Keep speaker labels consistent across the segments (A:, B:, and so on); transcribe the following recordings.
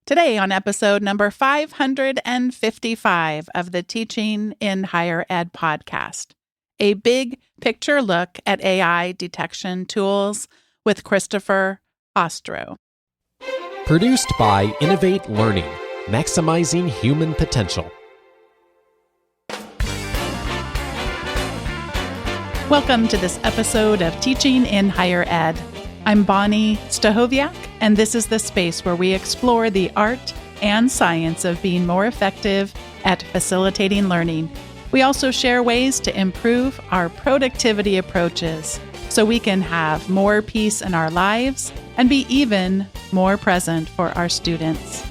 A: Today on episode number 555 of the Teaching in Higher Ed podcast, a big picture look at AI detection tools with Christopher Ostro.
B: Produced by Innovate Learning, maximizing human potential.
A: Welcome to this episode of Teaching in Higher Ed. I'm Bonnie Stahoviak, and this is the space where we explore the art and science of being more effective at facilitating learning. We also share ways to improve our productivity approaches so we can have more peace in our lives and be even more present for our students.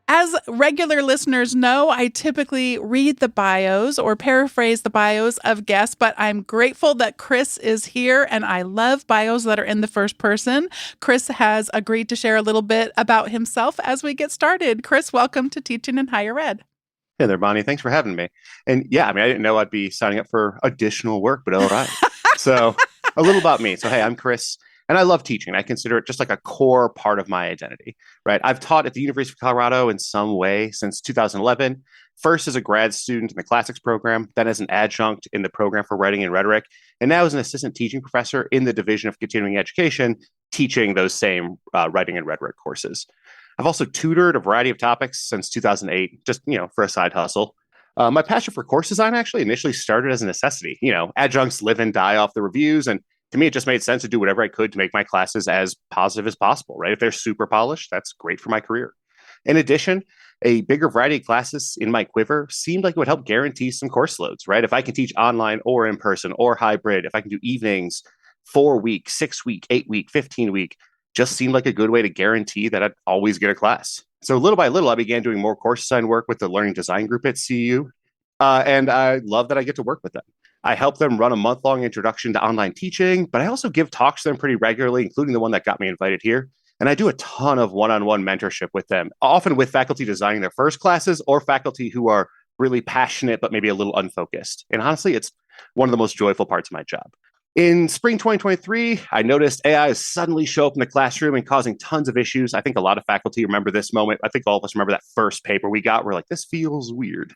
A: As regular listeners know, I typically read the bios or paraphrase the bios of guests, but I'm grateful that Chris is here, and I love bios that are in the first person. Chris has agreed to share a little bit about himself as we get started. Chris, welcome to Teaching in Higher Ed.
C: Hey there, Bonnie. Thanks for having me. And yeah, I didn't know I'd be signing up for additional work, but all right. So a little about me. So, hey, I'm Chris. And I love teaching. I consider it just like a core part of my identity, right? I've taught at the University of Colorado in some way since 2011, first as a grad student in the classics program, then as an adjunct in the program for writing and rhetoric, and now as an assistant teaching professor in the Division of Continuing Education, teaching those same writing and rhetoric courses. I've also tutored a variety of topics since 2008, just, for a side hustle. My passion for course design actually initially started as a necessity. Adjuncts live and die off the reviews, and to me, it just made sense to do whatever I could to make my classes as positive as possible, right? If they're super polished, that's great for my career. In addition, a bigger variety of classes in my quiver seemed like it would help guarantee some course loads, right? If I can teach online or in person or hybrid, if I can do evenings, 4-week, 6-week, 8-week, 15-week, just seemed like a good way to guarantee that I'd always get a class. So little by little, I began doing more course design work with the Learning Design Group at CU, and I love that I get to work with them. I help them run a month-long introduction to online teaching, but I also give talks to them pretty regularly, including the one that got me invited here. And I do a ton of one-on-one mentorship with them, often with faculty designing their first classes or faculty who are really passionate, but maybe a little unfocused. And honestly, it's one of the most joyful parts of my job. In spring 2023, I noticed AI is suddenly show up in the classroom and causing tons of issues. I think a lot of faculty remember this moment. I think all of us remember that first paper we got. We're like, this feels weird.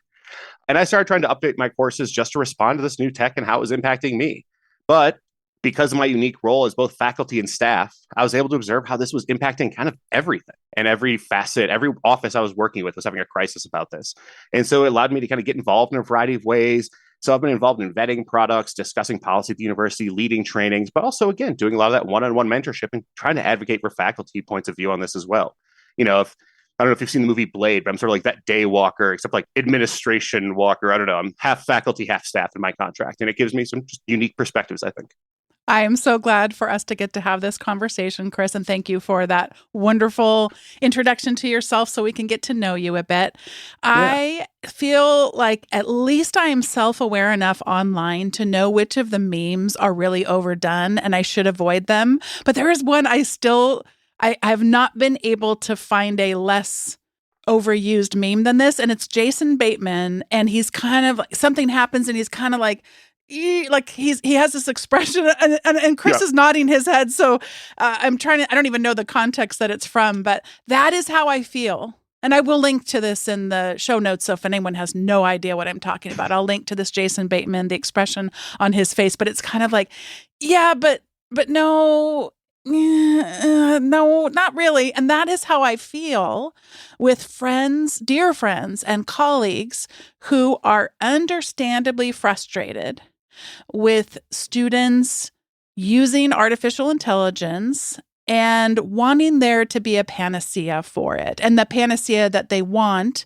C: And I started trying to update my courses just to respond to this new tech and how it was impacting me. But because of my unique role as both faculty and staff, I was able to observe how this was impacting kind of everything. And every facet, every office I was working with was having a crisis about this. And so it allowed me to kind of get involved in a variety of ways. So I've been involved in vetting products, discussing policy at the university, leading trainings, but also, again, doing a lot of that one-on-one mentorship and trying to advocate for faculty points of view on this as well. I don't know if you've seen the movie Blade, but I'm sort of like that day walker, except like administration walker. I don't know. I'm half faculty, half staff in my contract, and it gives me some just unique perspectives, I think.
A: I am so glad for us to get to have this conversation, Chris, and thank you for that wonderful introduction to yourself so we can get to know you a bit. Yeah. I feel like at least I am self-aware enough online to know which of the memes are really overdone and I should avoid them. But there is one I have not been able to find a less overused meme than this, and it's Jason Bateman, and he's kind of something happens, and he's kind of like he has this expression, and Chris is nodding his head. So I don't even know the context that it's from, but that is how I feel. And I will link to this in the show notes. So if anyone has no idea what I'm talking about, I'll link to this Jason Bateman, the expression on his face. But it's kind of like, yeah, but no. No, not really. And that is how I feel with friends, dear friends, and colleagues who are understandably frustrated with students using artificial intelligence and wanting there to be a panacea for it. And the panacea that they want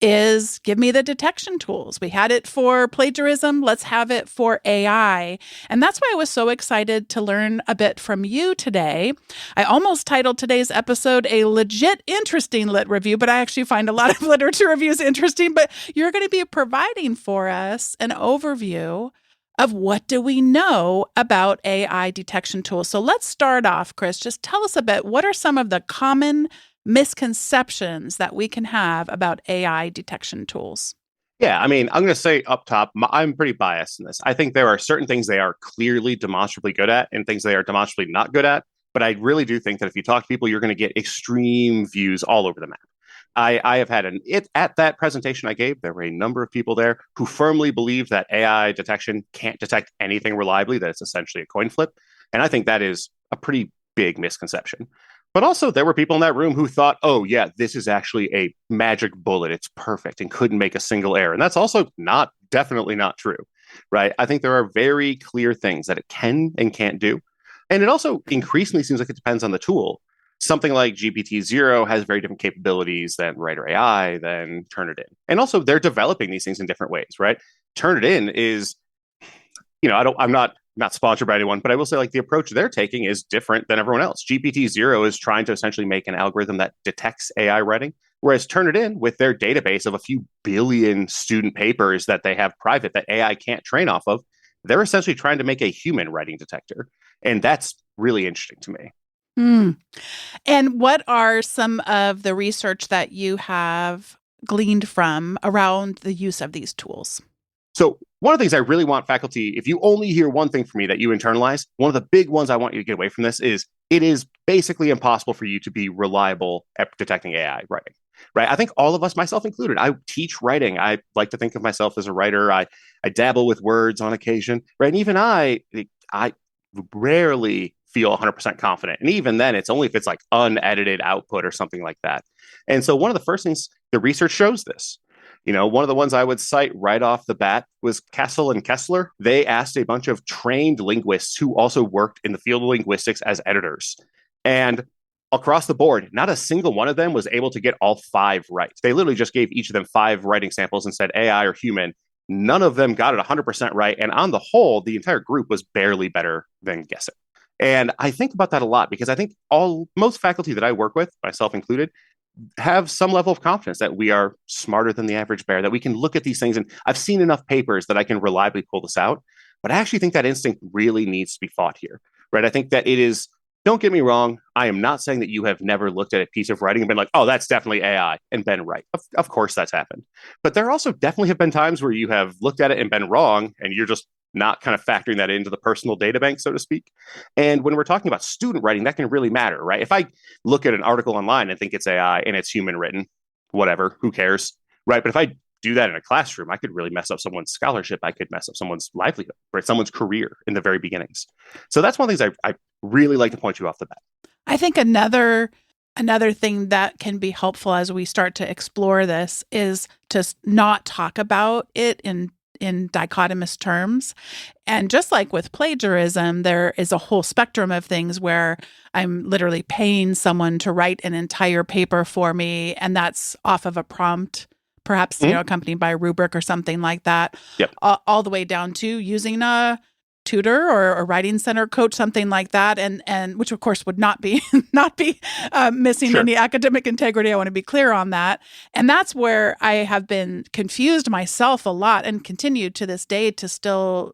A: is give me the detection tools. We had it for plagiarism. Let's have it for AI. And that's why I was so excited to learn a bit from you today. I almost titled today's episode a legit interesting lit review, but I actually find a lot of literature reviews interesting. But you're going to be providing for us an overview of what do we know about AI detection tools. So let's start off, Chris. Just tell us a bit, what are some of the common misconceptions that we can have about AI detection tools?
C: Yeah, I mean, I'm going to say up top, I'm pretty biased in this. I think there are certain things they are clearly demonstrably good at and things they are demonstrably not good at. But I really do think that if you talk to people, you're going to get extreme views all over the map. I have had at that presentation I gave, there were a number of people there who firmly believe that AI detection can't detect anything reliably, that it's essentially a coin flip. And I think that is a pretty big misconception. But also, there were people in that room who thought, oh, yeah, this is actually a magic bullet. It's perfect and couldn't make a single error. And that's also definitely not true, right? I think there are very clear things that it can and can't do. And it also increasingly seems like it depends on the tool. Something like GPT-0 has very different capabilities than Writer AI, than Turnitin. And also, they're developing these things in different ways, right? Turnitin is, I'm not sponsored by anyone, but I will say like the approach they're taking is different than everyone else. GPT-0 is trying to essentially make an algorithm that detects AI writing, whereas Turnitin, with their database of a few billion student papers that they have private that AI can't train off of, they're essentially trying to make a human writing detector. And that's really interesting to me.
A: Mm. And what are some of the research that you have gleaned from around the use of these tools?
C: So one of the things I really want faculty, if you only hear one thing from me that you internalize, one of the big ones I want you to get away from this is it is basically impossible for you to be reliable at detecting AI writing, right? I think all of us, myself included, I teach writing. I like to think of myself as a writer. I dabble with words on occasion, right? And even I rarely feel 100% confident. And even then, it's only if it's like unedited output or something like that. And so one of the first things the research shows this. One of the ones I would cite right off the bat was Kessel and Kessler. They asked a bunch of trained linguists who also worked in the field of linguistics as editors. And across the board, not a single one of them was able to get all 5 right. They literally just gave each of them 5 writing samples and said AI or human. None of them got it 100% right. And on the whole, the entire group was barely better than guessing. And I think about that a lot because I think most faculty that I work with, myself included, have some level of confidence that we are smarter than the average bear, that we can look at these things. And I've seen enough papers that I can reliably pull this out. But I actually think that instinct really needs to be fought here, right? I think that it is, don't get me wrong, I am not saying that you have never looked at a piece of writing and been like, oh, that's definitely AI and been right. Of course that's happened. But there also definitely have been times where you have looked at it and been wrong and you're just not kind of factoring that into the personal data bank, so to speak. And when we're talking about student writing, that can really matter, right? If I look at an article online and think it's AI and it's human written, whatever, who cares, right? But if I do that in a classroom, I could really mess up someone's scholarship. I could mess up someone's livelihood, right? Someone's career in the very beginnings. So that's one of the things I really like to point you off the bat.
A: I think another thing that can be helpful as we start to explore this is to not talk about it in dichotomous terms. And just like with plagiarism, there is a whole spectrum of things where I'm literally paying someone to write an entire paper for me, and that's off of a prompt, perhaps accompanied by a rubric or something like that.
C: Yep.
A: All the way down to using a tutor or a writing center coach, something like that, and which of course would not be missing any academic integrity. I want to be clear on that. And that's where I have been confused myself a lot and continue to this day to still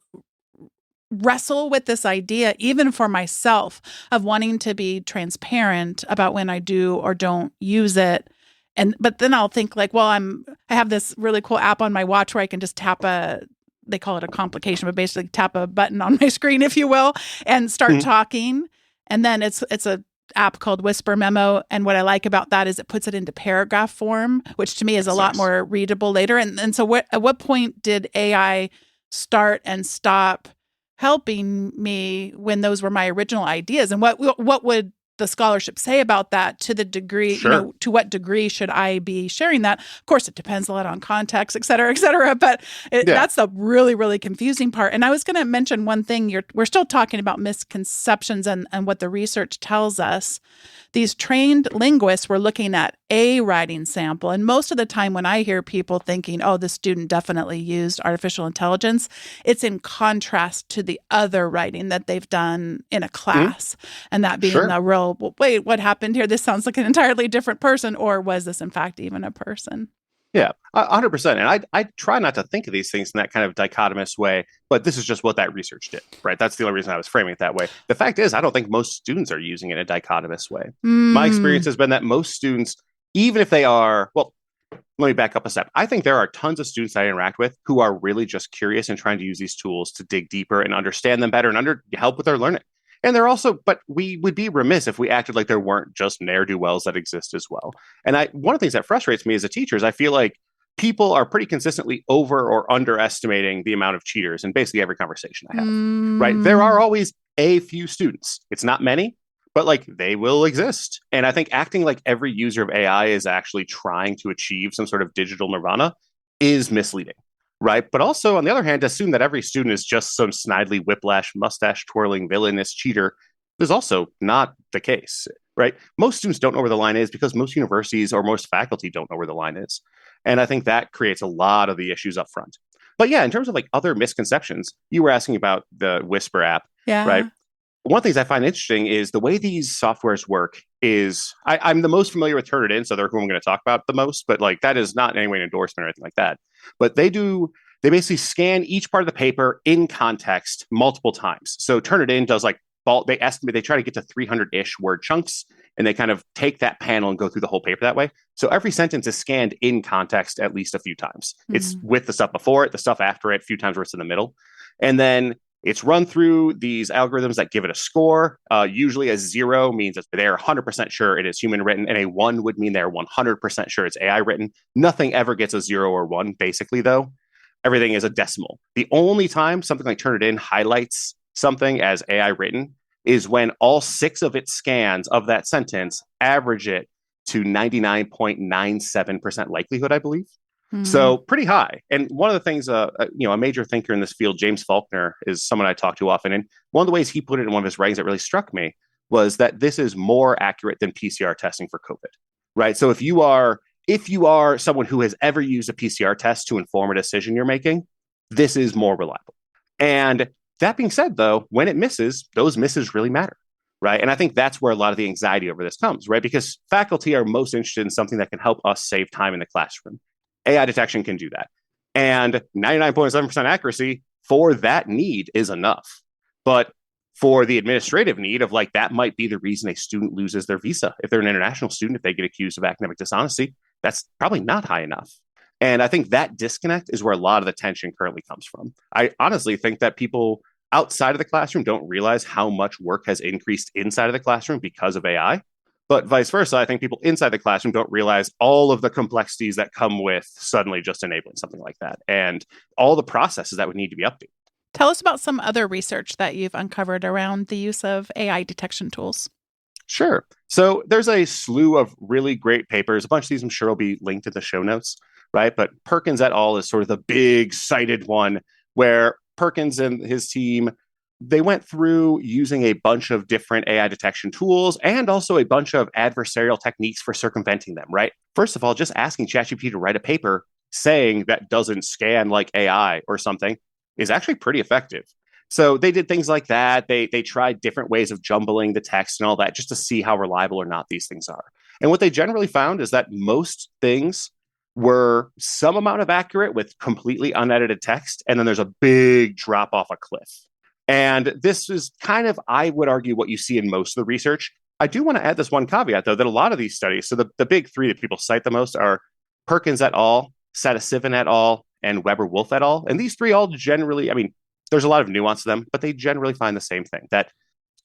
A: wrestle with this idea, even for myself, of wanting to be transparent about when I do or don't use it. But then I'll think like, well, I have this really cool app on my watch where I can just tap they call it a complication, but basically tap a button on my screen, if you will, and start talking. And then it's a app called Whisper Memo. And what I like about that is it puts it into paragraph form, which to me is a lot more readable later. And so at what point did AI start and stop helping me when those were my original ideas? And what would the scholarship say about that, to the degree, to what degree should I be sharing that? Of course, it depends a lot on context, et cetera, but that's the really, really confusing part. And I was going to mention one thing. We're still talking about misconceptions and what the research tells us. These trained linguists were looking at a writing sample. And most of the time when I hear people thinking, oh, the student definitely used artificial intelligence, it's in contrast to the other writing that they've done in a class. And that being the real, well, wait, what happened here? This sounds like an entirely different person. Or was this in fact even a person?
C: Yeah, 100%. And I try not to think of these things in that kind of dichotomous way, but this is just what that research did, right? That's the only reason I was framing it that way. The fact is, I don't think most students are using it in a dichotomous way. My experience has been that most students, even if they are, well, let me back up a step. I think there are tons of students I interact with who are really just curious and trying to use these tools to dig deeper and understand them better and help with their learning. And they're also, but we would be remiss if we acted like there weren't just ne'er-do-wells that exist as well. And one of the things that frustrates me as a teacher is I feel like people are pretty consistently over or underestimating the amount of cheaters in basically every conversation I have, right? There are always a few students. It's not many, but like they will exist. And I think acting like every user of AI is actually trying to achieve some sort of digital nirvana is misleading, right? But also, on the other hand, to assume that every student is just some snidely whiplash, mustache twirling villainous cheater is also not the case, right? Most students don't know where the line is because most universities or most faculty don't know where the line is. And I think that creates a lot of the issues up front. But yeah, in terms of like other misconceptions, you were asking about the Whisper app, right? One of the things I find interesting is the way these softwares work is I'm the most familiar with Turnitin, so they're who I'm going to talk about the most, but like that is not in any way an endorsement or anything like that. But they basically scan each part of the paper in context multiple times. So Turnitin does like they estimate, they try to get to 300-ish word chunks, and they kind of take that panel and go through the whole paper that way. So every sentence is scanned in context at least a few times. It's with the stuff before it, the stuff after it, a few times where it's in the middle. And then it's run through these algorithms that give it a score. Usually a 0 means that they're 100% sure it is human written, and a 1 would mean they're 100% sure it's AI written. Nothing ever gets a 0 or 1, basically, though. Everything is a decimal. The only time something like Turnitin highlights something as AI written is when all 6 of its scans of that sentence average it to 99.97% likelihood, I believe. So pretty high. And one of the things, a major thinker in this field, James Faulkner, is someone I talk to often. And one of the ways he put it in one of his writings that really struck me was that this is more accurate than PCR testing for COVID, right? So if you are someone who has ever used a PCR test to inform a decision you're making, this is more reliable. And that being said, though, when it misses, those misses really matter, right? And I think that's where a lot of the anxiety over this comes, right? Because faculty are most interested in something that can help us save time in the classroom. AI detection can do that. And 99.7% accuracy for that need is enough. But for the administrative need of like, that might be the reason a student loses their visa. If they're an international student, if they get accused of academic dishonesty, that's probably not high enough. And I think that disconnect is where a lot of the tension currently comes from. I honestly think that people outside of the classroom don't realize how much work has increased inside of the classroom because of AI. But vice versa, I think people inside the classroom don't realize all of the complexities that come with suddenly just enabling something like that and all the processes that would need to be updated.
A: Tell us about some other research that you've uncovered around the use of AI detection tools.
C: Sure. So there's a slew of really great papers. A bunch of these I'm sure will be linked in the show notes, right? But Perkins et al. Is sort of the big cited one where Perkins and his team, they went through using a bunch of different AI detection tools and also a bunch of adversarial techniques for circumventing them, right? First of all, just asking ChatGPT to write a paper saying that doesn't scan like AI or something is actually pretty effective. So they did things like that. They tried different ways of jumbling the text and all that just to see how reliable or not these things are. And what they generally found is that most things were some amount of accurate with completely unedited text, and then there's a big drop off a cliff. And this is kind of, I would argue, what you see in most of the research. I do want to add this one caveat, though, that a lot of these studies, so the big 3 that people cite the most are Perkins et al., Sadasivan et al., and Weber-Wolf et al. And these 3 all generally, I mean, there's a lot of nuance to them, but they generally find the same thing, that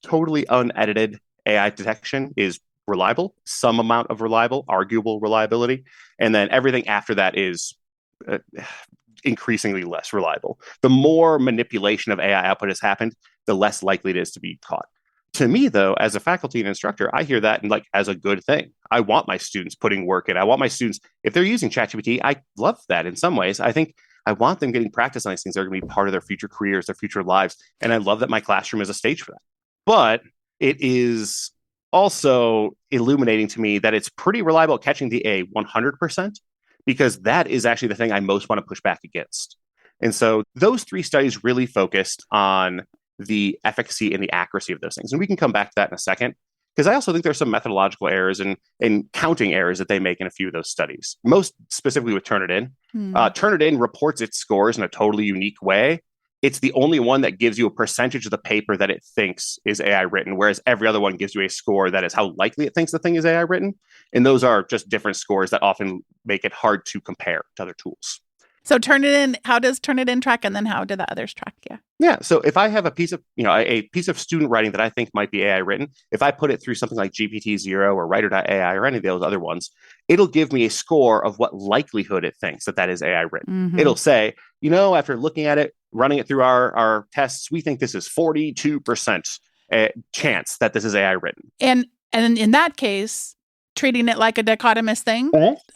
C: totally unedited AI detection is reliable, some amount of reliable, arguable reliability. And then everything after that is increasingly less reliable. The more manipulation of AI output has happened, the less likely it is to be caught. To me, though, as a faculty and instructor, I hear that and like as a good thing. I want my students putting work in. I want my students, if they're using ChatGPT, I love that in some ways. I think I want them getting practice on these things. They're going to be part of their future careers, their future lives. And I love that my classroom is a stage for that. But it is also illuminating to me that it's pretty reliable at catching the A 100%. Because that is actually the thing I most want to push back against. And so those 3 studies really focused on the efficacy and the accuracy of those things. And we can come back to that in a second, because I also think there's some methodological errors and counting errors that they make in a few of those studies, most specifically with Turnitin. Turnitin reports its scores in a totally unique way. it's the only one that gives you a percentage of the paper that it thinks is AI written, whereas every other one gives you a score that is how likely it thinks the thing is AI written. And those are just different scores that often make it hard to compare to other tools.
A: So Turnitin, how does Turnitin track, and then how do the others track? Yeah.
C: Yeah. So if I have a piece of, a piece of student writing that I think might be AI written, if I put it through something like GPT-0 or Writer.ai or any of those other ones, it'll give me a score of what likelihood it thinks that is AI written.
A: Mm-hmm.
C: It'll say, after looking at it, running it through our tests, we think this is 42% chance that this is AI written.
A: And in that case, treating it like a dichotomous thing.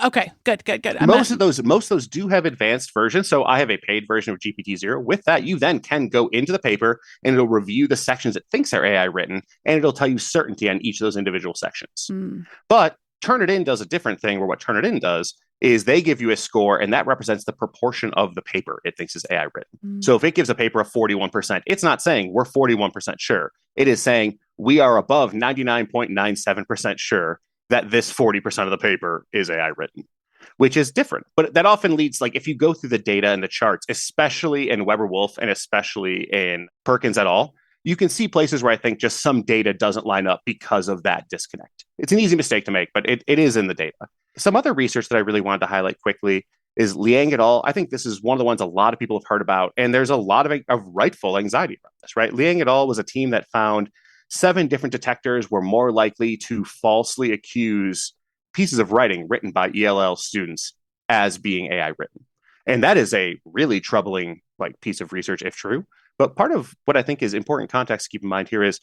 A: Okay, good.
C: Most of those do have advanced versions. So I have a paid version of GPT-0. With that, you then can go into the paper and it'll review the sections it thinks are AI written, and it'll tell you certainty on each of those individual sections. But Turnitin does a different thing, where what Turnitin does is they give you a score, and that represents the proportion of the paper it thinks is AI written. So if it gives a paper of 41%, it's not saying we're 41% sure. It is saying we are above 99.97% sure that this 40% of the paper is AI written, which is different. But that often leads, like, if you go through the data and the charts, especially in Weber-Wolf and especially in Perkins et al., you can see places where I think just some data doesn't line up because of that disconnect. It's an easy mistake to make, but it is in the data. Some other research that I really wanted to highlight quickly is Liang et al. I think this is one of the ones a lot of people have heard about, and there's a lot of rightful anxiety around this, right? Liang et al. Was a team that found 7 different detectors were more likely to falsely accuse pieces of writing written by ELL students as being AI written. And that is a really troubling piece of research, if true. But part of what I think is important context to keep in mind here is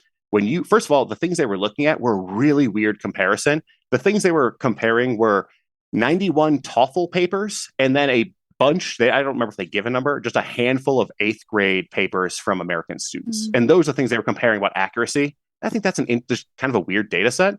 C: first of all, the things they were looking at were really weird comparison. The things they were comparing were 91 TOEFL papers and then a bunch, I don't remember if they give a number, just a handful of 8th grade papers from American students. And those are things they were comparing about accuracy. I think that's just kind of a weird data set.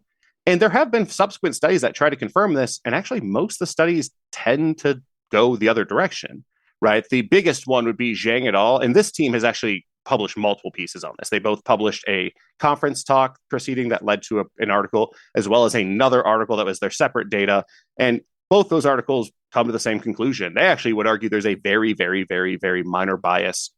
C: And there have been subsequent studies that try to confirm this. And actually, most of the studies tend to go the other direction, right? The biggest one would be Zhang et al. And this team has actually published multiple pieces on this. They both published a conference talk proceeding that led to an article, as well as another article that was their separate data. And both those articles come to the same conclusion. They actually would argue there's a very, very, very, very minor bias.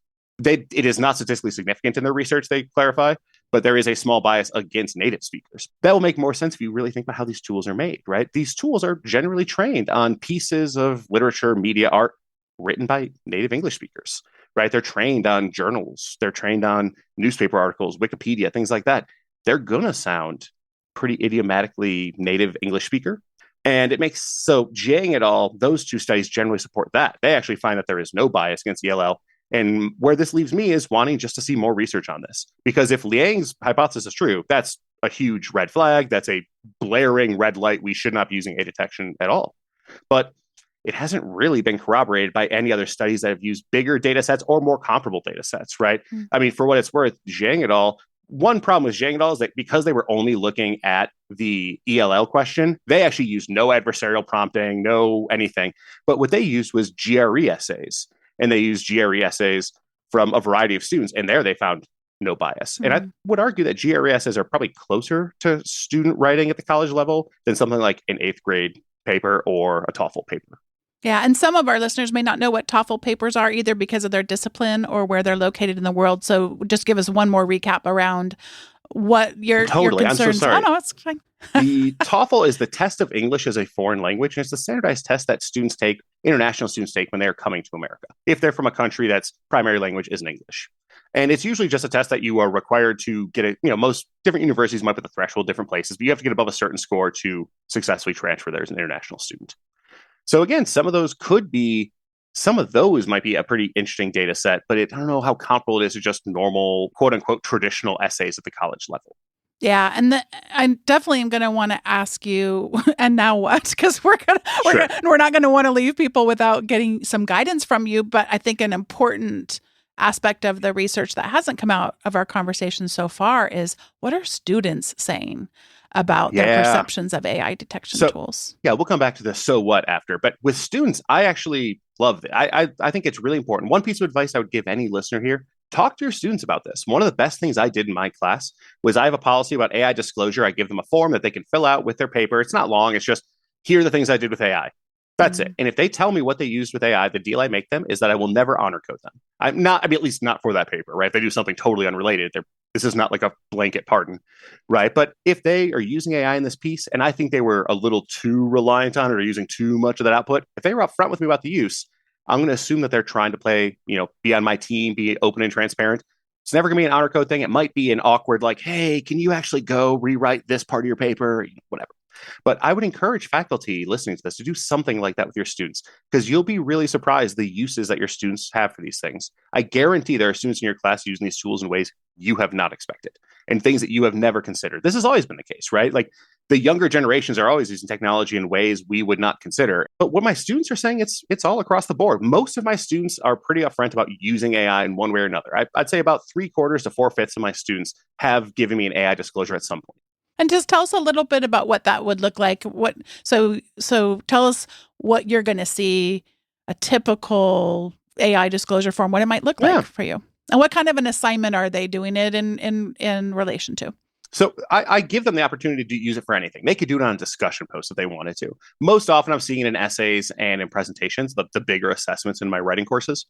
C: It is not statistically significant in their research, they clarify, but there is a small bias against native speakers. That will make more sense if you really think about how these tools are made, right? These tools are generally trained on pieces of literature, media, art written by native English speakers, right? They're trained on journals. They're trained on newspaper articles, Wikipedia, things like that. They're going to sound pretty idiomatically native English speaker. And so Jiang et al., those 2 studies generally support that. They actually find that there is no bias against ELL. And where this leaves me is wanting just to see more research on this. Because if Liang's hypothesis is true, that's a huge red flag. That's a blaring red light. We should not be using A detection at all. But it hasn't really been corroborated by any other studies that have used bigger data sets or more comparable data sets, right? I mean, for what it's worth, Zhang et al., one problem with Zhang et al. Is that because they were only looking at the ELL question, they actually used no adversarial prompting, no anything. But what they used was GRE essays. And they used GRE essays from a variety of students. And there they found no bias. And I would argue that GRE essays are probably closer to student writing at the college level than something like an 8th grade paper or a TOEFL paper.
A: Yeah, and some of our listeners may not know what TOEFL papers are either because of their discipline or where they're located in the world. So just give us one more recap around what your concerns.
C: I'm so sorry.
A: Oh, no, it's fine.
C: The TOEFL is the test of English as a foreign language, and it's the standardized test that international students take when they're coming to America, if they're from a country that's primary language isn't English. And it's usually just a test that you are required to get most different universities might put the threshold different places, but you have to get above a certain score to successfully transfer there as an international student. So again, some of those might be a pretty interesting data set, but I don't know how comparable it is to just normal, quote unquote, traditional essays at the college level.
A: Yeah, and I definitely am going to want to ask you, and now what? Because we're not going to want to leave people without getting some guidance from you. But I think an important aspect of the research that hasn't come out of our conversation so far is, what are students saying about their perceptions of AI detection tools?
C: Yeah, we'll come back to the so what after. But with students, I actually love it. I think it's really important. One piece of advice I would give any listener here: talk to your students about this. One of the best things I did in my class was I have a policy about AI disclosure. I give them a form that they can fill out with their paper. It's not long. It's just, here are the things I did with AI. That's it. And if they tell me what they used with AI, the deal I make them is that I will never honor code them. At least not for that paper, right? If they do something totally unrelated, this is not like a blanket pardon, right? But if they are using AI in this piece and I think they were a little too reliant on it or using too much of that output, if they were upfront with me about the use, I'm going to assume that they're trying to play, be on my team, be open and transparent. It's never going to be an honor code thing. It might be an awkward, like, hey, can you actually go rewrite this part of your paper? Whatever. But I would encourage faculty listening to this to do something like that with your students, because you'll be really surprised the uses that your students have for these things. I guarantee there are students in your class using these tools in ways you have not expected and things that you have never considered. This has always been the case, right? Like the younger generations are always using technology in ways we would not consider. But what my students are saying, it's all across the board. Most of my students are pretty upfront about using AI in one way or another. I'd say about 3/4 to 4/5 of my students have given me an AI disclosure at some point.
A: And just tell us a little bit about what that would look like. So tell us what you're going to see, a typical AI disclosure form, what it might look like for you. And what kind of an assignment are they doing it in relation to?
C: So I give them the opportunity to use it for anything. They could do it on a discussion post if they wanted to. Most often I'm seeing it in essays and in presentations, the bigger assessments in my writing courses.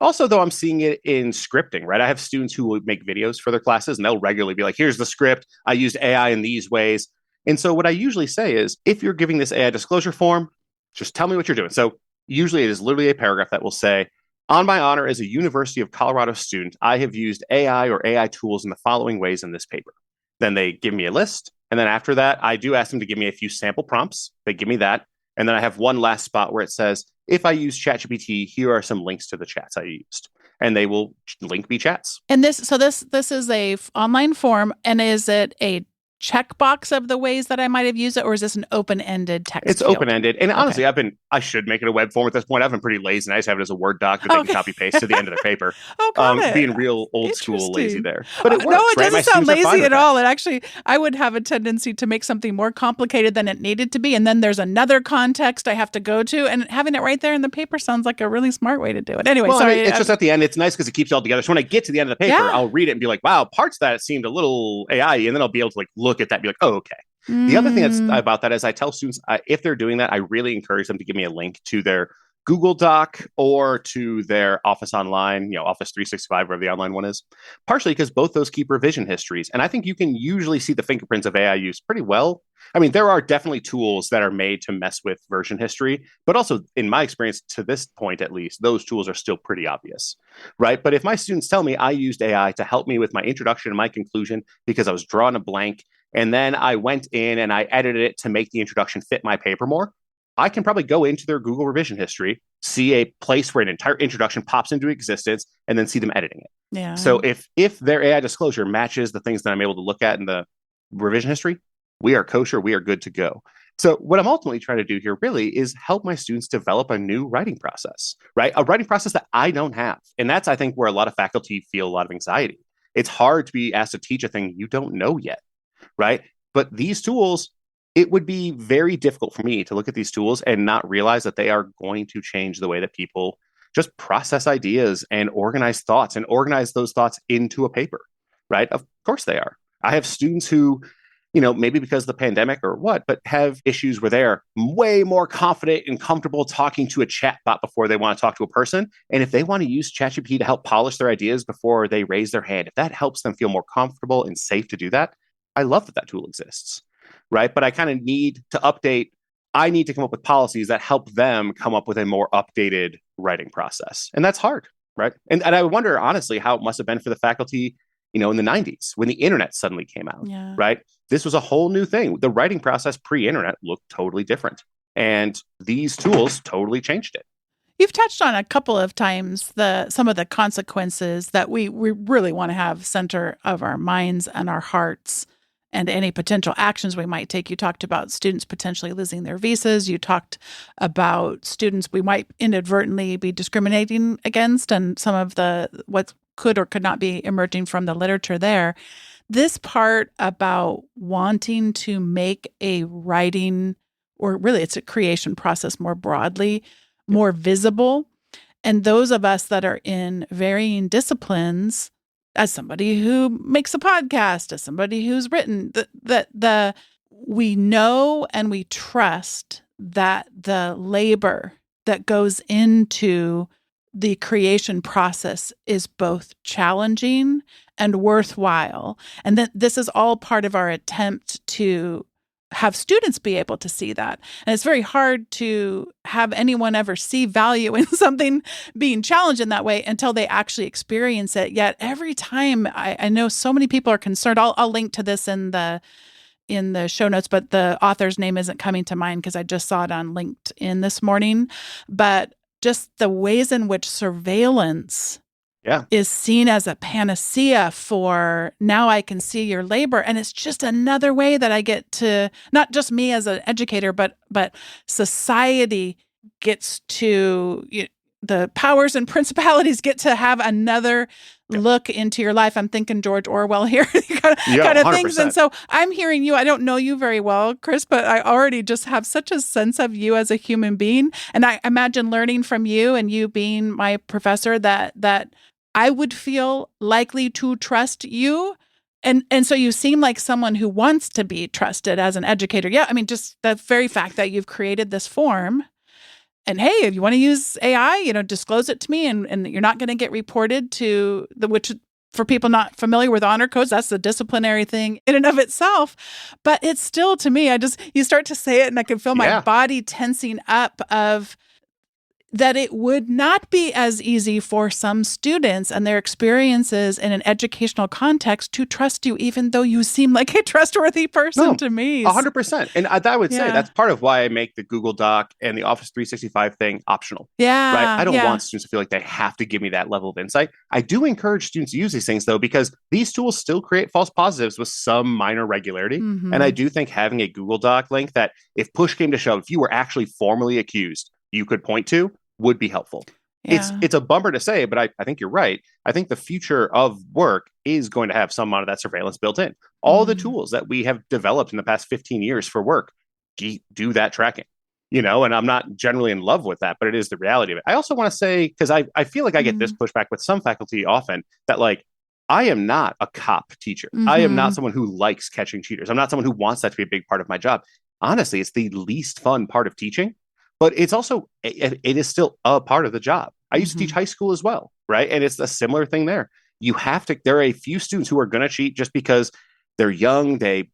C: Also, though, I'm seeing it in scripting, right? I have students who will make videos for their classes and they'll regularly be like, here's the script. I used AI in these ways. And so what I usually say is, if you're giving this AI disclosure form, just tell me what you're doing. So usually it is literally a paragraph that will say, on my honor as a University of Colorado student, I have used AI or AI tools in the following ways in this paper. Then they give me a list. And then after that, I do ask them to give me a few sample prompts. They give me that. And then I have one last spot where it says, if I use ChatGPT, here are some links to the chats I used. And they will link me chats.
A: And this is a online form. And is it a checkbox of the ways that I might have used it, or is this an open-ended text
C: It's
A: field?
C: open-ended. And honestly, I should make it a web form at this point. I've been pretty lazy and I just have it as a Word doc that they can copy paste to the end of the paper.
A: Got it.
C: Being real old school lazy there. But it works,
A: no, it
C: right?
A: doesn't sound lazy at all. It actually, I would have a tendency to make something more complicated than it needed to be. And then there's another context I have to go to. And having it right there in the paper sounds like a really smart way to do it. Anyway, sorry.
C: It's just at the end, it's nice because it keeps it all together. So when I get to the end of the paper, I'll read it and be like, wow, parts of that seemed a little AI. And then I'll be able to look at that and be like, oh, okay. The other thing that's about that is I tell students, if they're doing that, I really encourage them to give me a link to their Google Doc or to their Office Online, Office 365, wherever the online one is. Partially because both those keep revision histories. And I think you can usually see the fingerprints of AI use pretty well. I mean, there are definitely tools that are made to mess with version history, but also in my experience, to this point at least, those tools are still pretty obvious, right? But if my students tell me I used AI to help me with my introduction and my conclusion because I was drawing a blank, and then I went in and I edited it to make the introduction fit my paper more, I can probably go into their Google revision history, see a place where an entire introduction pops into existence, and then see them editing it.
A: Yeah.
C: So if their AI disclosure matches the things that I'm able to look at in the revision history, we are kosher, we are good to go. So what I'm ultimately trying to do here really is help my students develop a new writing process, right? A writing process that I don't have. And that's, I think, where a lot of faculty feel a lot of anxiety. It's hard to be asked to teach a thing you don't know yet, right? But these tools, it would be very difficult for me to look at these tools and not realize that they are going to change the way that people just process ideas and organize thoughts and organize those thoughts into a paper, right? Of course they are. I have students who, maybe because of the pandemic or what, but have issues where they're way more confident and comfortable talking to a chatbot before they want to talk to a person. And if they want to use ChatGPT to help polish their ideas before they raise their hand, if that helps them feel more comfortable and safe to do that, I love that tool exists, right? But I kind of need to update. I need to come up with policies that help them come up with a more updated writing process. And that's hard, right? And I wonder, honestly, how it must have been for the faculty, in the 90s when the internet suddenly came out, right? This was a whole new thing. The writing process pre-internet looked totally different. And these tools totally changed it.
A: You've touched on a couple of times some of the consequences that we really want to have center of our minds and our hearts and any potential actions we might take. You talked about students potentially losing their visas. You talked about students we might inadvertently be discriminating against and some of what could or could not be emerging from the literature there. This part about wanting to make a writing, or really it's a creation process more broadly, more visible. And those of us that are in varying disciplines, as somebody who makes a podcast, as somebody who's written, we know and we trust that the labor that goes into the creation process is both challenging and worthwhile. And that this is all part of our attempt to have students be able to see that. And it's very hard to have anyone ever see value in something being challenged in that way until they actually experience it. Yet every time I know so many people are concerned. I'll link to this in the show notes, but the author's name isn't coming to mind because I just saw it on LinkedIn this morning. But just the ways in which surveillance is seen as a panacea for now I can see your labor. And it's just another way that I get to, not just me as an educator, but society gets to, the powers and principalities get to have another look into your life. I'm thinking George Orwell here, kind of things. And so I'm hearing you. I don't know you very well, Chris, but I already just have such a sense of you as a human being. And I imagine learning from you and you being my professor that I would feel likely to trust you. And so you seem like someone who wants to be trusted as an educator. Yeah, I mean, just the very fact that you've created this form. And hey, if you want to use AI, disclose it to me, and you're not going to get reported to which for people not familiar with honor codes, that's the disciplinary thing in and of itself. But it's still, to me, you start to say it and I can feel my body tensing up of that it would not be as easy for some students and their experiences in an educational context to trust you, even though you seem like a trustworthy person to me.
C: 100%. And I would say that's part of why I make the Google Doc and the Office 365 thing optional.
A: Yeah.
C: Right? I don't want students to feel like they have to give me that level of insight. I do encourage students to use these things, though, because these tools still create false positives with some minor regularity. Mm-hmm. And I do think having a Google Doc link that if push came to shove, if you were actually formally accused, you could point to would be helpful. Yeah. It's a bummer to say, but I think you're right. I think the future of work is going to have some amount of that surveillance built in. All the tools that we have developed in the past 15 years for work do that tracking, and I'm not generally in love with that, but it is the reality of it. I also want to say, because I feel like I get this pushback with some faculty often, that I am not a cop teacher. I am not someone who likes catching cheaters. I'm not someone who wants that to be a big part of my job. Honestly, it's the least fun part of teaching. But it's also, it is still a part of the job. I used to teach high school as well, right? And it's a similar thing there. There are a few students who are going to cheat just because they're young, they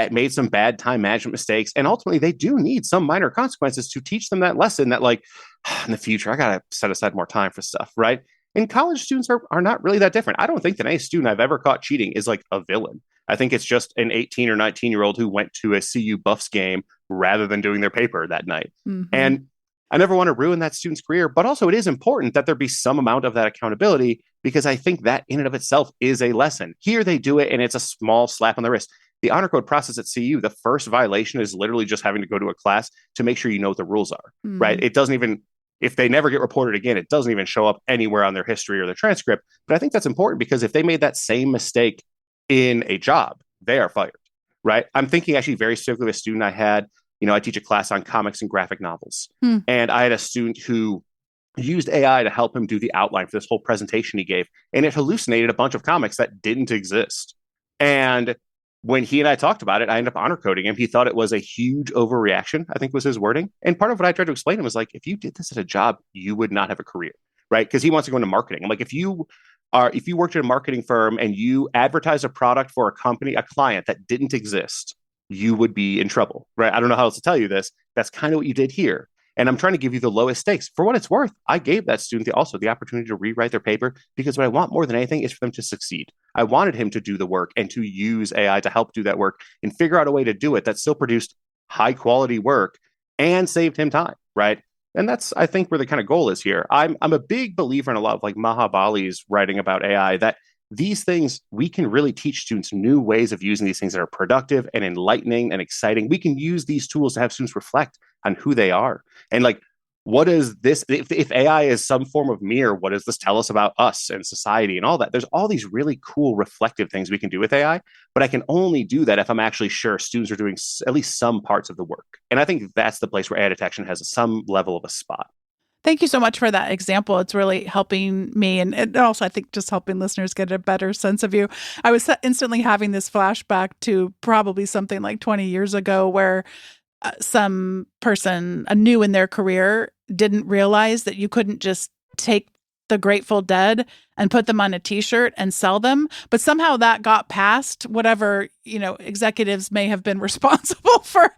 C: made some bad time management mistakes, and ultimately they do need some minor consequences to teach them that lesson that in the future, I got to set aside more time for stuff, right? And college students are not really that different. I don't think that any student I've ever caught cheating is like a villain. I think it's just an 18 or 19-year-old who went to a CU Buffs game rather than doing their paper that night. Mm-hmm. And I never want to ruin that student's career, but also it is important that there be some amount of that accountability, because I think that in and of itself is a lesson. Here they do it and it's a small slap on the wrist. The honor code process at CU, the first violation is literally just having to go to a class to make sure you know what the rules are, right? It doesn't even, if they never get reported again, it doesn't even show up anywhere on their history or their transcript. But I think that's important because if they made that same mistake in a job, they are fired, right? I'm thinking actually very specifically of a student I had. I teach a class on comics and graphic novels. And I had a student who used AI to help him do the outline for this whole presentation he gave. And it hallucinated a bunch of comics that didn't exist. And when he and I talked about it, I ended up honor coding him. He thought it was a huge overreaction, I think was his wording. And part of what I tried to explain to him was if you did this at a job, you would not have a career, right? Because he wants to go into marketing. I'm if you worked at a marketing firm and you advertise a product for a client that didn't exist, you would be in trouble, right? I don't know how else to tell you this. That's kind of what you did here. And I'm trying to give you the lowest stakes. For what it's worth, I gave that student also the opportunity to rewrite their paper, because what I want more than anything is for them to succeed. I wanted him to do the work and to use AI to help do that work and figure out a way to do it that still produced high quality work and saved him time, right? And that's, I think, where the kind of goal is here. I'm a big believer in a lot of Mahabali's writing about AI, that these things, we can really teach students new ways of using these things that are productive and enlightening and exciting. We can use these tools to have students reflect on who they are. And what is this? If AI is some form of mirror, what does this tell us about us and society and all that? There's all these really cool reflective things we can do with AI, but I can only do that if I'm actually sure students are doing at least some parts of the work. And I think that's the place where AI detection has some level of a spot.
A: Thank you so much for that example. It's really helping me, and also I think just helping listeners get a better sense of you. I was instantly having this flashback to probably something like 20 years ago where some person new in their career didn't realize that you couldn't just take the Grateful Dead and put them on a t-shirt and sell them. But somehow that got past whatever, executives may have been responsible for,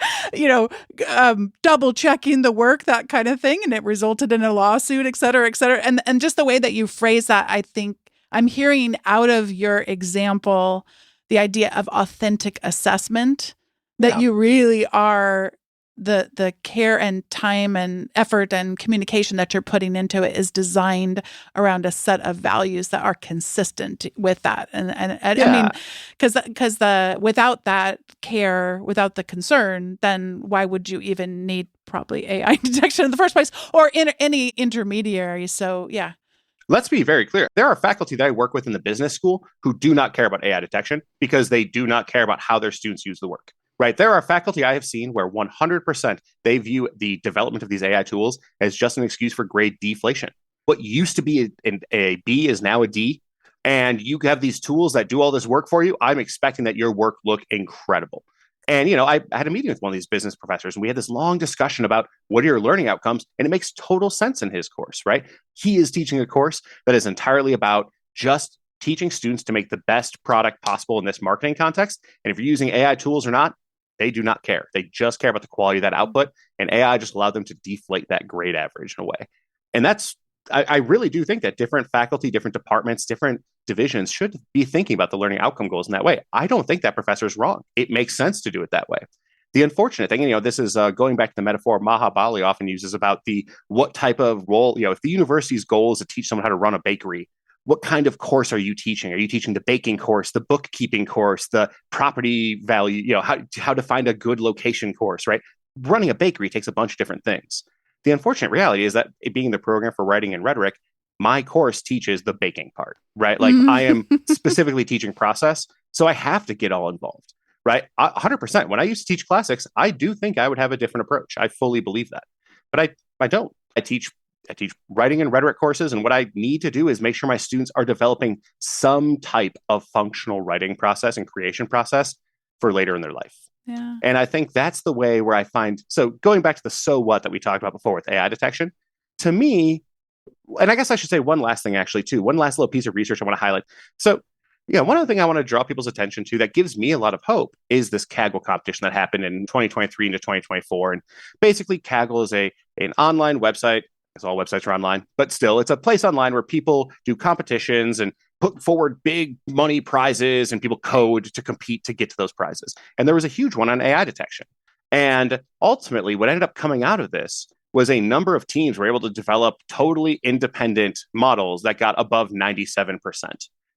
A: double checking the work, that kind of thing. And it resulted in a lawsuit, et cetera, et cetera. And just the way that you phrase that, I think I'm hearing out of your example, the idea of authentic assessment, that you really are the care and time and effort and communication that you're putting into it is designed around a set of values that are consistent with that. And I mean, because without that care, without the concern, then why would you even need probably AI detection in the first place, or any intermediary? So yeah.
C: Let's be very clear. There are faculty that I work with in the business school who do not care about AI detection because they do not care about how their students use the work. Right. There are faculty I have seen where 100% they view the development of these AI tools as just an excuse for grade deflation. What used to be a B is now a D. And you have these tools that do all this work for you. I'm expecting that your work look incredible. And, I had a meeting with one of these business professors, and we had this long discussion about what are your learning outcomes. And it makes total sense in his course, right? He is teaching a course that is entirely about just teaching students to make the best product possible in this marketing context. And if you're using AI tools or not, they do not care. They just care about the quality of that output. And AI just allowed them to deflate that grade average in a way. And I really do think that different faculty, different departments, different divisions should be thinking about the learning outcome goals in that way. I don't think that professor is wrong. It makes sense to do it that way. The unfortunate thing, this is going back to the metaphor Mahabali often uses about what type of role, if the university's goal is to teach someone how to run a bakery, what kind of course are you teaching? Are you teaching the baking course, the bookkeeping course, the property value, how to find a good location course, right? Running a bakery takes a bunch of different things. The unfortunate reality is that being the program for writing and rhetoric, my course teaches the baking part, right? Like I am specifically teaching process, so I have to get all involved, right? 100%. When I used to teach classics, I do think I would have a different approach. I fully believe that, but I don't. I teach writing and rhetoric courses, and what I need to do is make sure my students are developing some type of functional writing process and creation process for later in their life.
A: Yeah.
C: And I think that's the way where I find, so going back to the so what that we talked about before with AI detection, to me, and I guess I should say one last thing actually too, one last little piece of research I want to highlight. So one other thing I want to draw people's attention to that gives me a lot of hope is this Kaggle competition that happened in 2023 into 2024. And basically Kaggle is an online website. Because all websites are online, but still it's a place online where people do competitions and put forward big money prizes and people code to compete to get to those prizes. And there was a huge one on AI detection. And ultimately what ended up coming out of this was a number of teams were able to develop totally independent models that got above 97%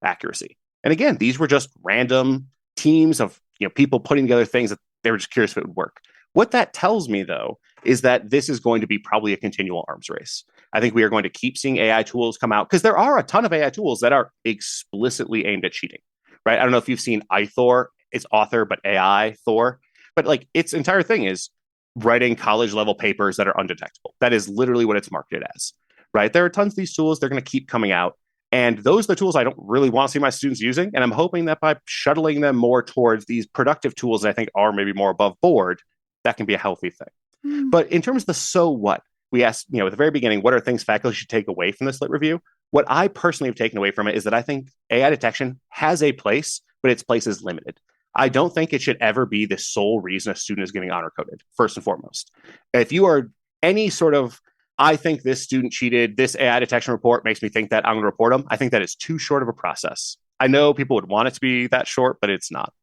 C: accuracy. And again, these were just random teams of people putting together things that they were just curious if it would work. What that tells me, though, is that this is going to be probably a continual arms race. I think we are going to keep seeing AI tools come out because there are a ton of AI tools that are explicitly aimed at cheating, right? I don't know if you've seen iThor, it's author, but AI Thor. But like its entire thing is writing college level papers that are undetectable. That is literally what it's marketed as, right? There are tons of these tools. They're going to keep coming out. And those are the tools I don't really want to see my students using. And I'm hoping that by shuttling them more towards these productive tools that I think are maybe more above board, that can be a healthy thing. But in terms of the so what, we asked, at the very beginning, what are things faculty should take away from this lit review? What I personally have taken away from it is that I think AI detection has a place, but its place is limited. I don't think it should ever be the sole reason a student is getting honor coded, first and foremost. If you are any sort of, I think this student cheated, this AI detection report makes me think that I'm going to report them, I think that is too short of a process. I know people would want it to be that short, but it's not.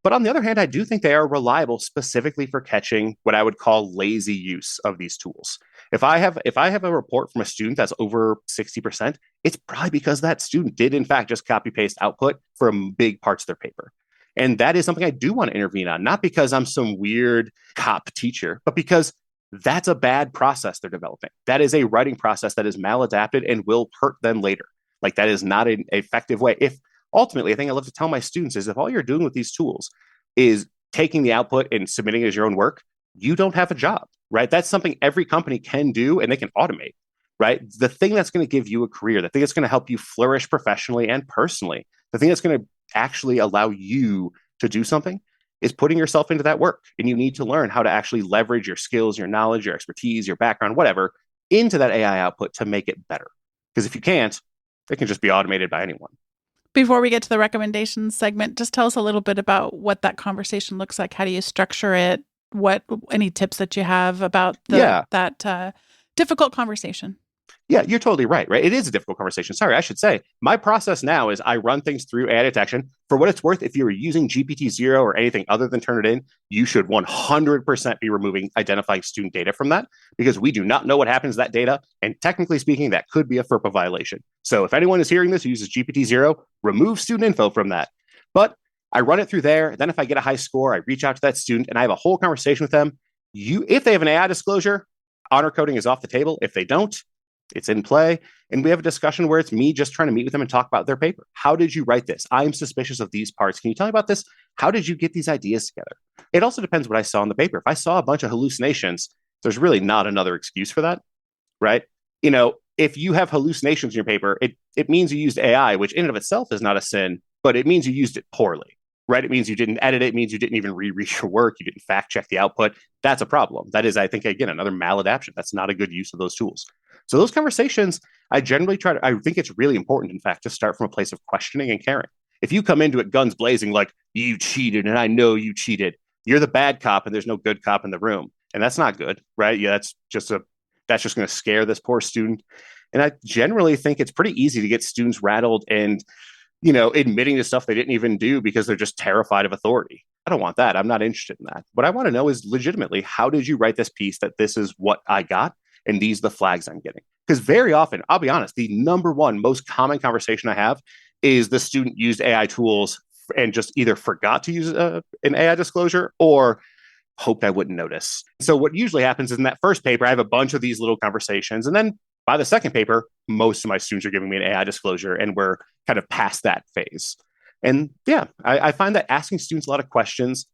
C: But on the other hand, I do think they are reliable specifically for catching what I would call lazy use of these tools. If I have a report from a student that's over 60%, it's probably because that student did in fact just copy paste output from big parts of their paper. And that is something I do want to intervene on, not because I'm some weird cop teacher, but because that's a bad process they're developing. That is a writing process that is maladapted and will hurt them later. Like that is not an effective way. If ultimately, I think I love to tell my students is if all you're doing with these tools is taking the output and submitting it as your own work, you don't have a job, right? That's something every company can do and they can automate, right? The thing that's going to give you a career, the thing that's going to help you flourish professionally and personally, the thing that's going to actually allow you to do something is putting yourself into that work. And you need to learn how to actually leverage your skills, your knowledge, your expertise, your background, whatever, into that AI output to make it better. Because if you can't, it can just be automated by anyone.
A: Before we get to the recommendations segment, just tell us a little bit about what that conversation looks like. How do you structure it? What any tips that you have about that difficult conversation?
C: Yeah, you're totally right. It is a difficult conversation. Sorry, I should say my process now is I run things through AI detection. For what it's worth, if you're using GPT-0 or anything other than Turnitin, you should 100% be removing identifying student data from that, because we do not know what happens to that data. And technically speaking, that could be a FERPA violation. So if anyone is hearing this who uses GPT-0, remove student info from that. But I run it through there. Then if I get a high score, I reach out to that student and I have a whole conversation with them. If they have an AI disclosure, honor coding is off the table. If they don't, it's in play. And we have a discussion where it's me just trying to meet with them and talk about their paper. How did you write this? I'm suspicious of these parts. Can you tell me about this? How did you get these ideas together? It also depends what I saw in the paper. If I saw a bunch of hallucinations, there's really not another excuse for that, right? If you have hallucinations in your paper, it means you used AI, which in and of itself is not a sin, but it means you used it poorly, right? It means you didn't edit it. It means you didn't even reread your work. You didn't fact check the output. That's a problem. That is, I think, again, another maladaptation. That's not a good use of those tools. So those conversations, I generally I think it's really important, in fact, to start from a place of questioning and caring. If you come into it guns blazing, like, you cheated and I know you cheated, you're the bad cop and there's no good cop in the room. And that's not good, right? Yeah, that's just going to scare this poor student. And I generally think it's pretty easy to get students rattled and, admitting to stuff they didn't even do because they're just terrified of authority. I don't want that. I'm not interested in that. What I want to know is legitimately, how did you write this piece that this is what I got? And these are the flags I'm getting. Because very often, I'll be honest, the number one most common conversation I have is the student used AI tools and just either forgot to use an AI disclosure or hoped I wouldn't notice. So what usually happens is in that first paper, I have a bunch of these little conversations. And then by the second paper, most of my students are giving me an AI disclosure and we're kind of past that phase. And yeah, I find that asking students a lot of questions.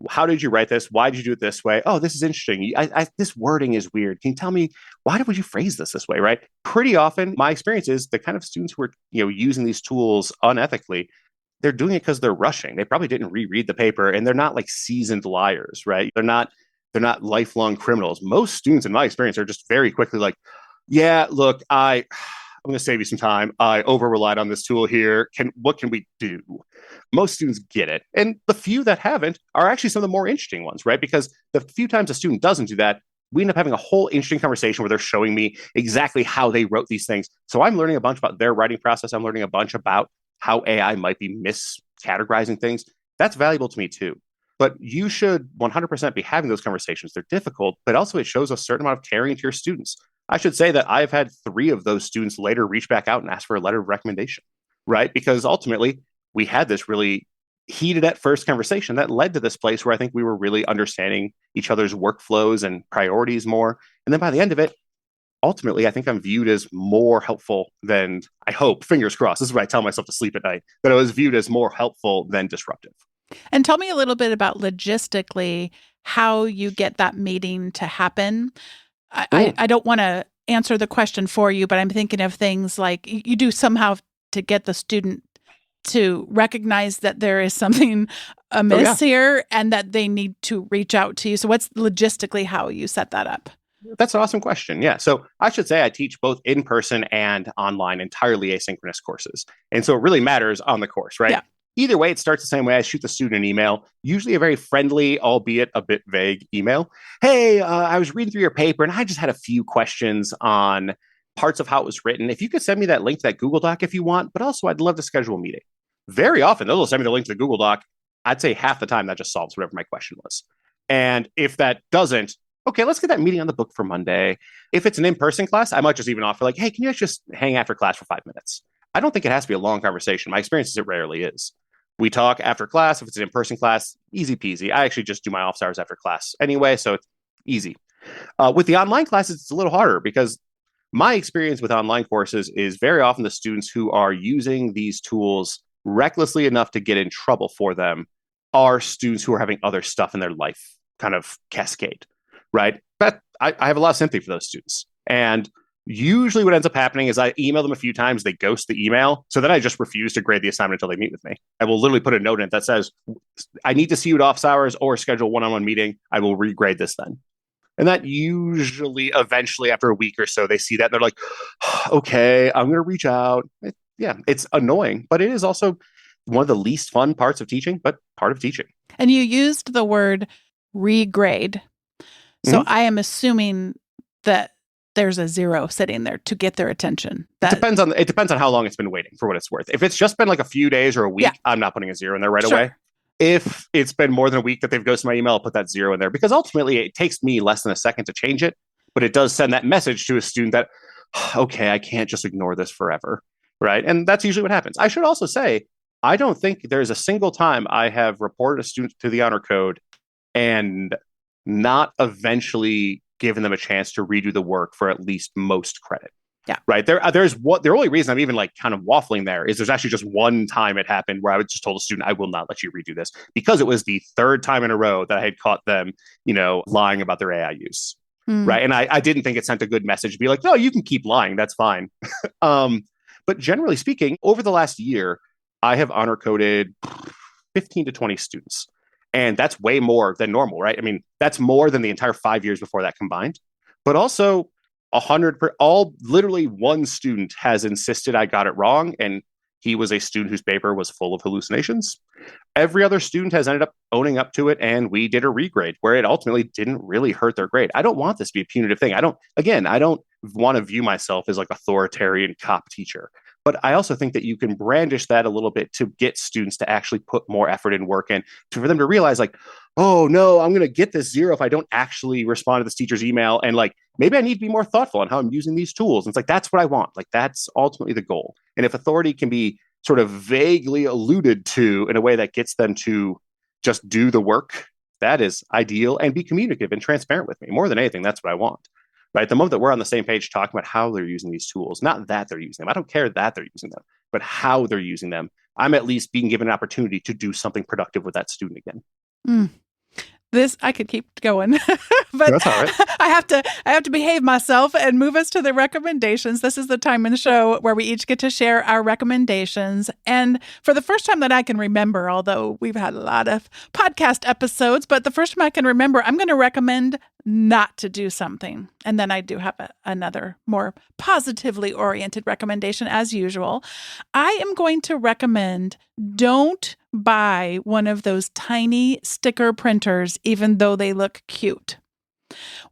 C: How did you write this? Why did you do it this way? Oh, this is interesting. This wording is weird. Can you tell me, why would you phrase this way, right? Pretty often, my experience is the kind of students who are using these tools unethically, they're doing it because they're rushing. They probably didn't reread the paper, and they're not like seasoned liars, right? They're not lifelong criminals. Most students, in my experience, are just very quickly like, yeah, look, I'm going to save you some time. I over-relied on this tool here. What can we do? Most students get it. And the few that haven't are actually some of the more interesting ones, right? Because the few times a student doesn't do that, we end up having a whole interesting conversation where they're showing me exactly how they wrote these things. So I'm learning a bunch about their writing process. I'm learning a bunch about how AI might be miscategorizing things. That's valuable to me too. But you should 100% be having those conversations. They're difficult, but also it shows a certain amount of caring to your students. I should say that I've had 3 of those students later reach back out and ask for a letter of recommendation, right? Because ultimately, we had this really heated at first conversation that led to this place where I think we were really understanding each other's workflows and priorities more. And then by the end of it, ultimately, I think I'm viewed as more helpful than, I hope, fingers crossed, this is what I tell myself to sleep at night, that I was viewed as more helpful than disruptive.
A: And tell me a little bit about logistically how you get that meeting to happen. I don't want to answer the question for you, but I'm thinking of things like you do somehow to get the student to recognize that there is something amiss here and that they need to reach out to you. So what's logistically how you set that up?
C: That's an awesome question. Yeah. So I should say I teach both in person and online, entirely asynchronous courses. And so it really matters on the course, right?
A: Yeah.
C: Either way, it starts the same way. I shoot the student an email, usually a very friendly, albeit a bit vague email. Hey, I was reading through your paper and I just had a few questions on parts of how it was written. If you could send me that link to that Google Doc if you want, but also I'd love to schedule a meeting. Very often, they'll send me the link to the Google Doc. I'd say half the time that just solves whatever my question was. And if that doesn't, okay, let's get that meeting on the book for Monday. If it's an in-person class, I might just even offer like, hey, can you guys just hang after class for 5 minutes? I don't think it has to be a long conversation. My experience is it rarely is. We talk after class. If it's an in-person class, easy peasy. I actually just do my office hours after class anyway, so it's easy. With the online classes, it's a little harder because my experience with online courses is very often the students who are using these tools recklessly enough to get in trouble for them are students who are having other stuff in their life kind of cascade, right? But I have a lot of sympathy for those students. And Usually what ends up happening is I email them a few times, they ghost the email. So then I just refuse to grade the assignment until they meet with me. I will literally put a note in it that says, I need to see you at office hours or schedule one-on-one meeting. I will regrade this then. And that usually eventually after a week or so, they see that and they're like, okay, I'm going to reach out. It's annoying, but it is also one of the least fun parts of teaching, but part of teaching.
A: And you used the word regrade. So
C: Mm-hmm.
A: I am assuming that there's a 0 sitting there to get their attention.
C: It depends on how long it's been waiting, for what it's worth. If it's just been like a few days or a week, I'm not putting a 0 in there right away. If it's been more than a week that they've ghosted my email, I'll put that 0 in there, because ultimately it takes me less than a second to change it, but it does send that message to a student that, okay, I can't just ignore this forever, right? And that's usually what happens. I should also say, I don't think there's a single time I have reported a student to the honor code and not eventually given them a chance to redo the work for at least most credit.
A: Yeah.
C: Right. The only reason I'm even like kind of waffling there is there's actually just one time it happened where I just told a student, I will not let you redo this, because it was the third time in a row that I had caught them, lying about their AI use. Right. And I didn't think it sent a good message to be like, no, you can keep lying. That's fine. But generally speaking, over the last year, I have honor coded 15 to 20 students. And that's way more than normal, right? I mean, that's more than the entire 5 years before that combined. But also, literally one student has insisted I got it wrong, and he was a student whose paper was full of hallucinations. Every other student has ended up owning up to it, and we did a regrade where it ultimately didn't really hurt their grade. I don't want this to be a punitive thing. I don't want to view myself as like authoritarian cop teacher. But I also think that you can brandish that a little bit to get students to actually put more effort and work in, for them to realize like, oh no, I'm going to get this 0 if I don't actually respond to this teacher's email. And like, maybe I need to be more thoughtful on how I'm using these tools. And it's like, that's what I want. Like, that's ultimately the goal. And if authority can be sort of vaguely alluded to in a way that gets them to just do the work, that is ideal, and be communicative and transparent with me. More than anything, that's what I want. Right? The moment that we're on the same page talking about how they're using these tools, not that they're using them. I don't care that they're using them, but how they're using them. I'm at least being given an opportunity to do something productive with that student again.
A: This, I could keep going, but
C: that's all right.
A: I have to behave myself and move us to the recommendations. This is the time in the show where we each get to share our recommendations. And for the first time that I can remember, although we've had a lot of podcast episodes, but the first time I can remember, I'm going to recommend not to do something. And then I do have another more positively oriented recommendation as usual. I am going to recommend don't buy one of those tiny sticker printers, even though they look cute.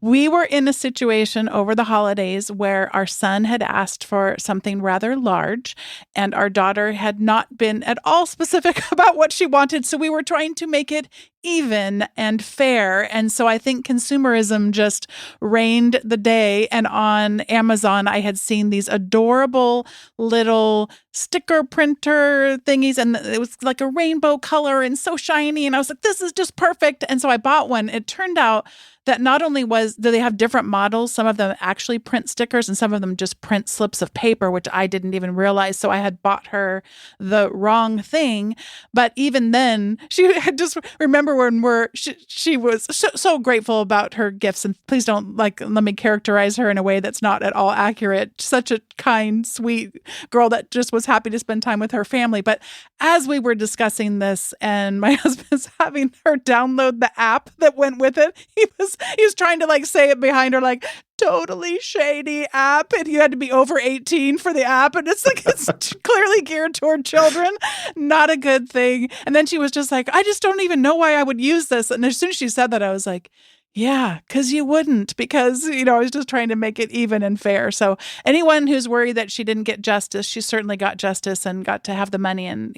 A: We were in a situation over the holidays where our son had asked for something rather large, and our daughter had not been at all specific about what she wanted. So we were trying to make it even and fair. And so I think consumerism just reigned the day. And on Amazon, I had seen these adorable little sticker printer thingies, and it was like a rainbow color and so shiny. And I was like, this is just perfect. And so I bought one. It turned out that not only do they have different models, some of them actually print stickers and some of them just print slips of paper, which I didn't even realize. So I had bought her the wrong thing. But even then, she had just remember when she was so grateful about her gifts. And please don't let me characterize her in a way that's not at all accurate. Such a kind, sweet girl that just was happy to spend time with her family. But as we were discussing this and my husband's having her download the app that went with it, he was trying to like say it behind her, like, totally shady app, and you had to be over 18 for the app, and it's like it's clearly geared toward children. Not a good thing. And then she was just like, I just don't even know why I would use this. And as soon as she said that, I was like, yeah, because you wouldn't, because, I was just trying to make it even and fair. So anyone who's worried that she didn't get justice, she certainly got justice and got to have the money and,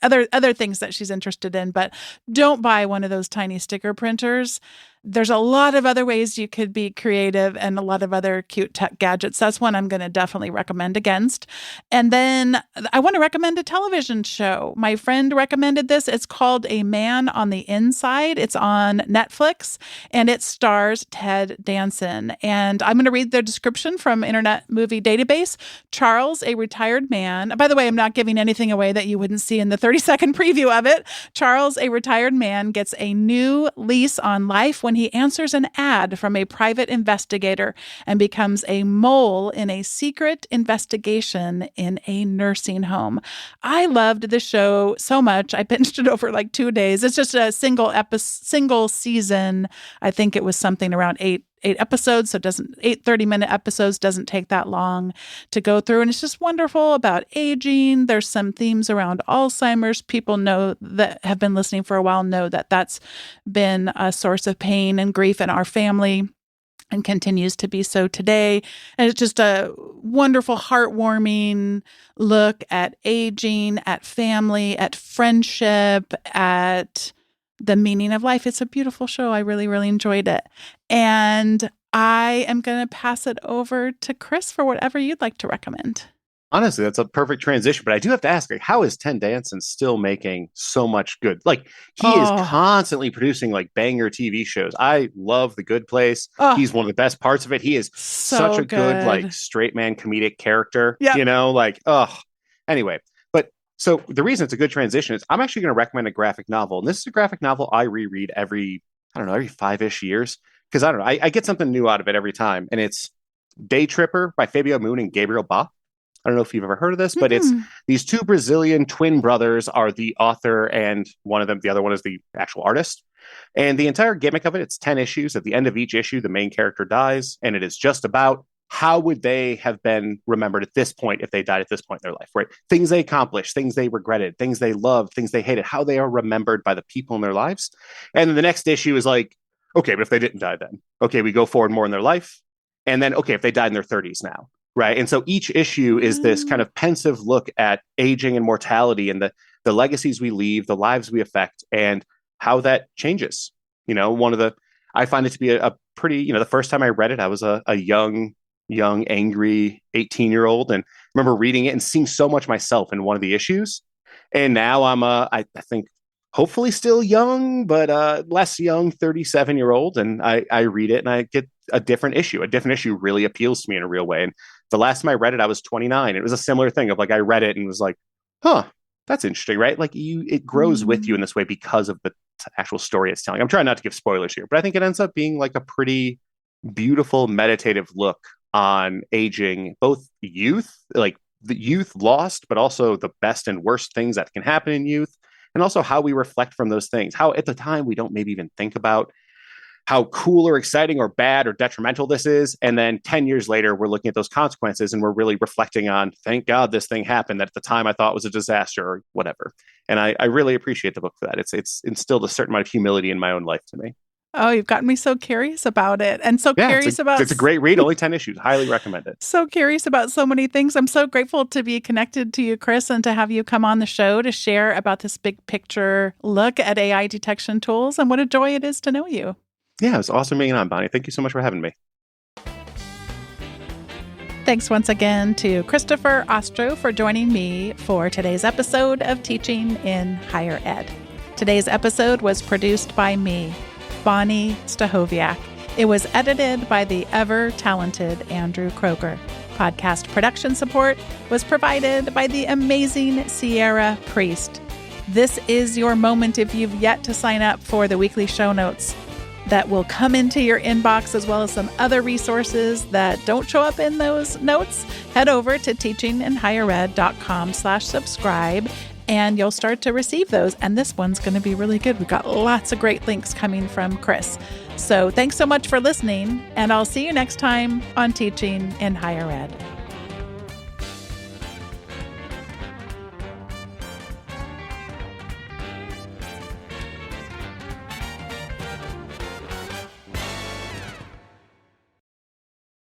A: other things that she's interested in. But don't buy one of those tiny sticker printers. There's a lot of other ways you could be creative and a lot of other cute tech gadgets. That's one I'm going to definitely recommend against. And then I want to recommend a television show. My friend recommended this. It's called A Man on the Inside. It's on Netflix, and it stars Ted Danson. And I'm going to read the description from Internet Movie Database. Charles, a retired man. By the way, I'm not giving anything away that you wouldn't see in the 30-second preview of it. Charles, a retired man, gets a new lease on life when when he answers an ad from a private investigator and becomes a mole in a secret investigation in a nursing home. I loved this show so much. I binged it over like 2 days. It's just a single season. I think it was something around eight episodes. So it doesn't, 30-minute episodes doesn't take that long to go through. And it's just wonderful about aging. There's some themes around Alzheimer's. People know that have been listening for a while know that that's been a source of pain and grief in our family and continues to be so today. And it's just a wonderful, heartwarming look at aging, at family, at friendship, at the meaning of life. It's a beautiful show. I really, really enjoyed it. And I am going to pass it over to Chris for whatever you'd like to recommend.
C: Honestly, that's a perfect transition. But I do have to ask, like, how is Ted Danson still making so much good? Like, he is constantly producing like banger TV shows. I love The Good Place. He's one of the best parts of it. He is such a good like straight man comedic character.
A: Yep.
C: You know, like, anyway. So the reason it's a good transition is I'm actually going to recommend a graphic novel. And this is a graphic novel I reread every 5-ish years. Because I don't know, I get something new out of it every time. And it's Day Tripper by Fabio Moon and Gabriel Ba. I don't know if you've ever heard of this, but it's these two Brazilian twin brothers are the author, and the other one is the actual artist. And the entire gimmick of it, it's 10 issues. At the end of each issue, the main character dies. And it is just about how would they have been remembered at this point if they died at this point in their life, right? Things they accomplished, things they regretted, things they loved, things they hated, how they are remembered by the people in their lives. And then the next issue is like, okay, but if they didn't die then, okay, we go forward more in their life. And then, okay, if they died in their 30s now, right? And so each issue is this kind of pensive look at aging and mortality and the legacies we leave, the lives we affect, and how that changes. You know, I find it to be a pretty, the first time I read it, I was a young, angry 18-year-old, and remember reading it and seeing so much myself in one of the issues. And now I'm I think hopefully still young, but less young 37-year-old. And I read it and I get a different issue. A different issue really appeals to me in a real way. And the last time I read it, I was 29. It was a similar thing of like, I read it and was like, that's interesting, right? Like it grows with you in this way because of the actual story it's telling. I'm trying not to give spoilers here, but I think it ends up being like a pretty beautiful meditative look on aging, both youth, like the youth lost, but also the best and worst things that can happen in youth, and also how we reflect from those things. How at the time we don't maybe even think about how cool or exciting or bad or detrimental this is. And then 10 years later, we're looking at those consequences and we're really reflecting on, thank God this thing happened that at the time I thought was a disaster or whatever. And I really appreciate the book for that. It's instilled a certain amount of humility in my own life to me.
A: Oh, you've gotten me so curious about it, and so curious about...
C: It's a great read, only 10 issues. Highly recommend it.
A: So curious about so many things. I'm so grateful to be connected to you, Chris, and to have you come on the show to share about this big picture look at AI detection tools, and what a joy it is to know you.
C: Yeah, it was awesome being on, Bonnie. Thank you so much for having me.
A: Thanks once again to Christopher Ostro for joining me for today's episode of Teaching in Higher Ed. Today's episode was produced by me, Bonnie Stahoviak. It was edited by the ever-talented Andrew Kroger. Podcast production support was provided by the amazing Sierra Priest. This is your moment if you've yet to sign up for the weekly show notes that will come into your inbox, as well as some other resources that don't show up in those notes. Head over to teachinginhighered.com/subscribe. And you'll start to receive those. And this one's going to be really good. We've got lots of great links coming from Chris. So thanks so much for listening. And I'll see you next time on Teaching in Higher Ed.